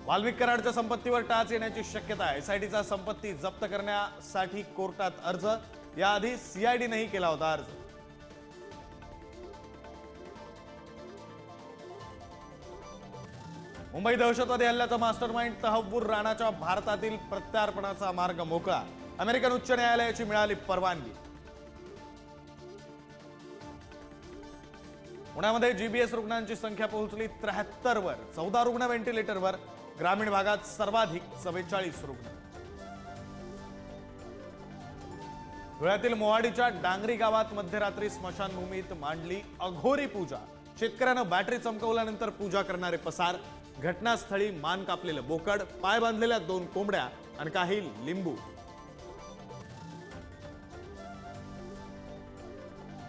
वाल्मिक कराडच्या संपत्तीवर टाच येण्याची शक्यता आहे। एसआयटीचा संपत्ती जप्त करण्यासाठी कोर्टात अर्ज, याआधी सीआयडीनेही केला होता अर्ज। मुंबई दहशतवादी हल्ल्याचा मास्टरमाइंड तहव्वूर राणाच्या भारतातील प्रत्यार्पणाचा मार्ग मोकळा, अमेरिकन उच्च न्यायालयाची मिळाली परवानगी। पुण्यामध्ये जीबीएस रुग्णांची संख्या पोहोचली 73 वर, 14 रुग्ण व्हेंटिलेटरवर, ग्रामीण भागात सर्वाधिक 44 रुग्ण। धुळ्यातील मोहाडीच्या डांगरी गावात मध्यरात्री स्मशानभूमीत मांडली अघोरी पूजा, शेतकऱ्यानं बॅटरी चमकवल्यानंतर पूजा करणारे पसार, घटनास्थळी मान कापलेलं बोकड, पाय बांधलेल्या 2 कोंबड्या आणि काही लिंबू।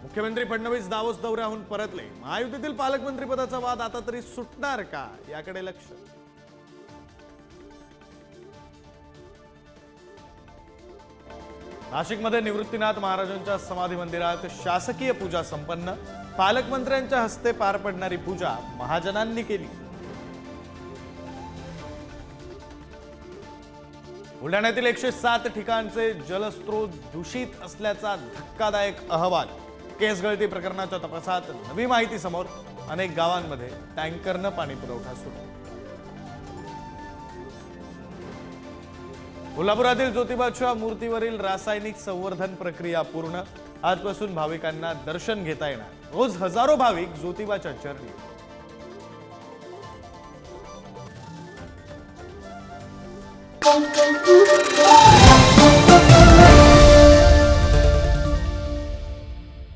मुख्यमंत्री फडणवीस दावोस दौऱ्याहून परतले, महायुतीतील पालकमंत्री पदाचा वाद आता तरी सुटणार का याकडे लक्ष। नाशिकमध्ये निवृत्तीनाथ महाराजांच्या समाधी मंदिरात शासकीय पूजा संपन्न, पालकमंत्र्यांच्या हस्ते पार पडणारी पूजा महाजनांनी केली। बुलढाण्यातील 107 ठिकाणचे जलस्रोत दूषित असल्याचा धक्कादायक अहवाल, केस गळती प्रकरणाच्या तपासात नवी माहिती समोर, अनेक गावांमध्ये टँकरनं पाणी पुरवठा सुरू। कोल्हापुरातील ज्योतिबाच्या मूर्तीवरील रासायनिक संवर्धन प्रक्रिया पूर्ण, आजपासून भाविकांना दर्शन घेता येणार। रोज हजारो भाविक ज्योतिबाच्या चरणी।